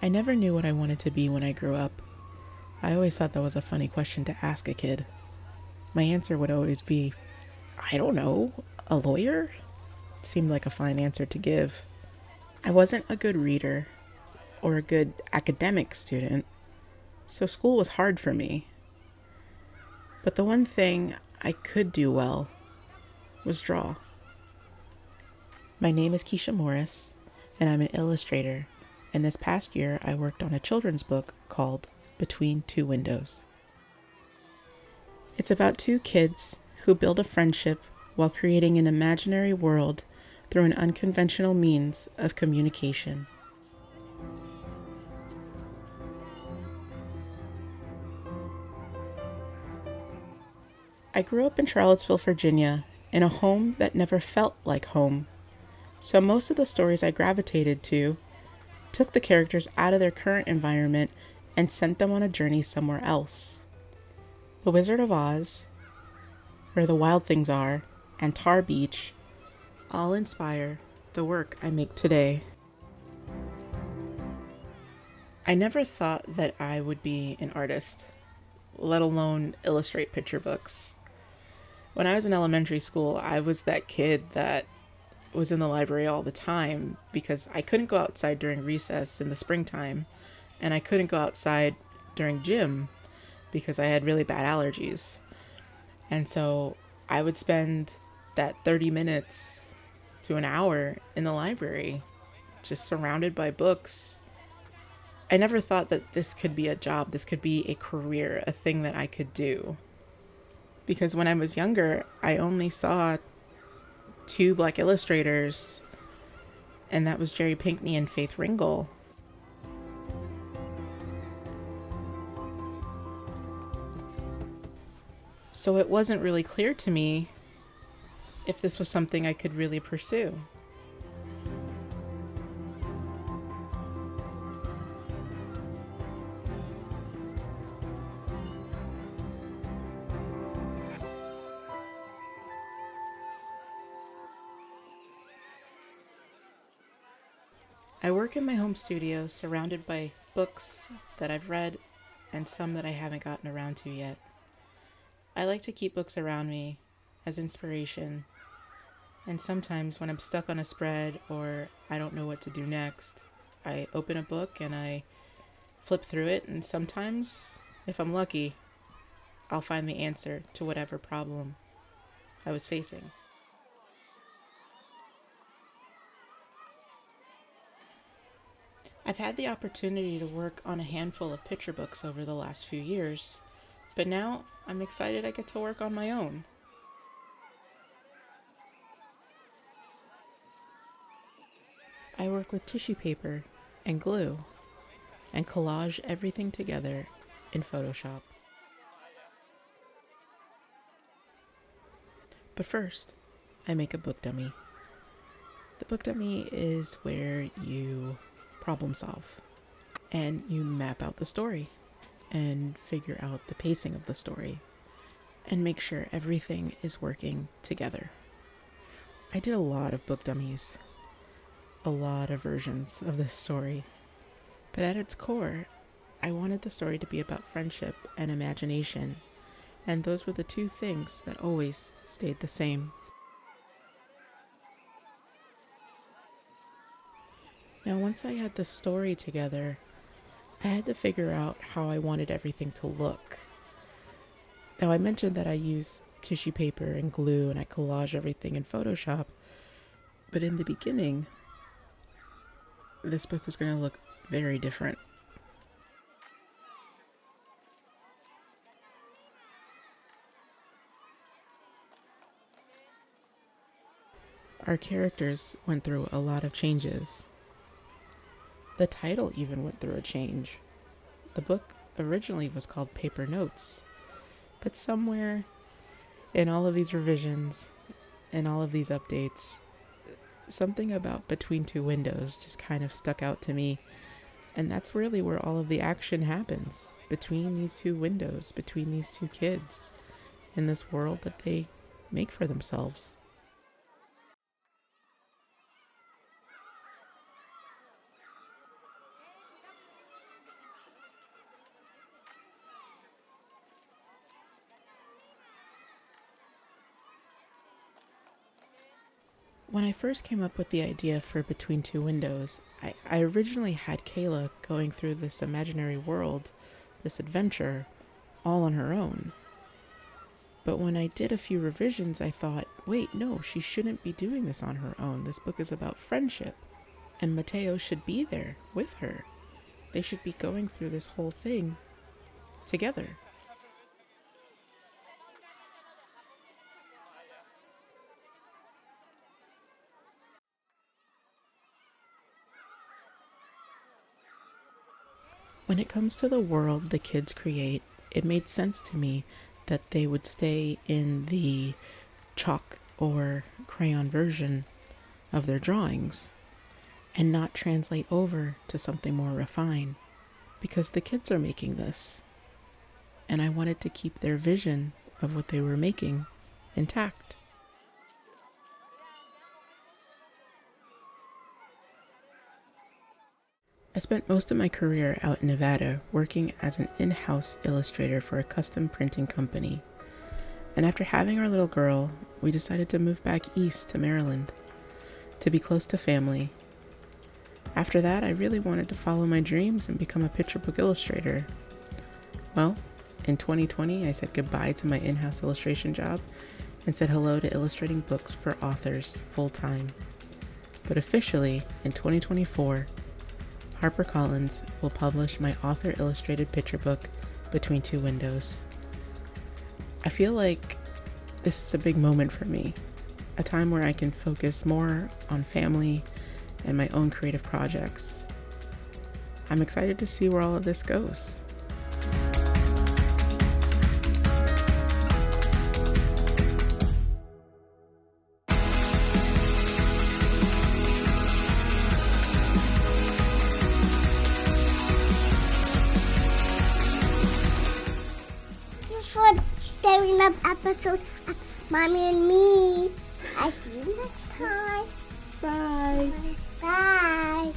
I never knew what I wanted to be when I grew up. I always thought that was a funny question to ask a kid. My answer would always be, I don't know, a lawyer? Seemed like a fine answer to give. I wasn't a good reader or a good academic student, so school was hard for me. But the one thing I could do well was draw. My name is Keisha Morris, and I'm an illustrator, and this past year I worked on a children's book called Between Two Windows. It's about two kids who build a friendship while creating an imaginary world through an unconventional means of communication. I grew up in Charlottesville, Virginia, in a home that never felt like home. So most of the stories I gravitated to took the characters out of their current environment and sent them on a journey somewhere else. The Wizard of Oz, Where the Wild Things Are, and Tar Beach all inspire the work I make today. I never thought that I would be an artist, let alone illustrate picture books. When I was in elementary school, I was that kid that was in the library all the time because I couldn't go outside during recess in the springtime, and I couldn't go outside during gym because I had really bad allergies. And so I would spend that 30 minutes to an hour in the library, just surrounded by books. I never thought that this could be a job, this could be a career, a thing that I could do. Because when I was younger, I only saw two Black illustrators, and that was Jerry Pinkney and Faith Ringel. So it wasn't really clear to me if this was something I could really pursue. I work in my home studio surrounded by books that I've read and some that I haven't gotten around to yet. I like to keep books around me as inspiration, and sometimes when I'm stuck on a spread or I don't know what to do next, I open a book and I flip through it, and sometimes, if I'm lucky, I'll find the answer to whatever problem I was facing. I've had the opportunity to work on a handful of picture books over the last few years, but now I'm excited I get to work on my own. I work with tissue paper and glue and collage everything together in Photoshop. But first, I make a book dummy. The book dummy is where you problem solve and you map out the story and figure out the pacing of the story and make sure everything is working together. I did a lot of book dummies, a lot of versions of this story, but at its core, I wanted the story to be about friendship and imagination, and those were the two things that always stayed the same. Now, once I had the story together, I had to figure out how I wanted everything to look. Now, I mentioned that I use tissue paper and glue and I collage everything in Photoshop, but in the beginning, this book was going to look very different. Our characters went through a lot of changes. The title even went through a change. The book originally was called Paper Notes, but somewhere in all of these revisions and all of these updates, something about Between Two Windows just kind of stuck out to me, and that's really where all of the action happens, between these two windows, between these two kids, in this world that they make for themselves. When I first came up with the idea for Between Two Windows, I originally had Kayla going through this imaginary world, this adventure, all on her own. But when I did a few revisions, I thought, wait, no, she shouldn't be doing this on her own. This book is about friendship, and Mateo should be there with her. They should be going through this whole thing together. When it comes to the world the kids create, it made sense to me that they would stay in the chalk or crayon version of their drawings and not translate over to something more refined, because the kids are making this, and I wanted to keep their vision of what they were making intact. I spent most of my career out in Nevada working as an in-house illustrator for a custom printing company. And after having our little girl, we decided to move back east to Maryland to be close to family. After that, I really wanted to follow my dreams and become a picture book illustrator. Well, in 2020, I said goodbye to my in-house illustration job and said hello to illustrating books for authors full-time. But officially, in 2024, HarperCollins will publish my author-illustrated picture book, Between Two Windows. I feel like this is a big moment for me, a time where I can focus more on family and my own creative projects. I'm excited to see where all of this goes. For staring up episode of Mommy and Me. I see you next time. Bye. Bye.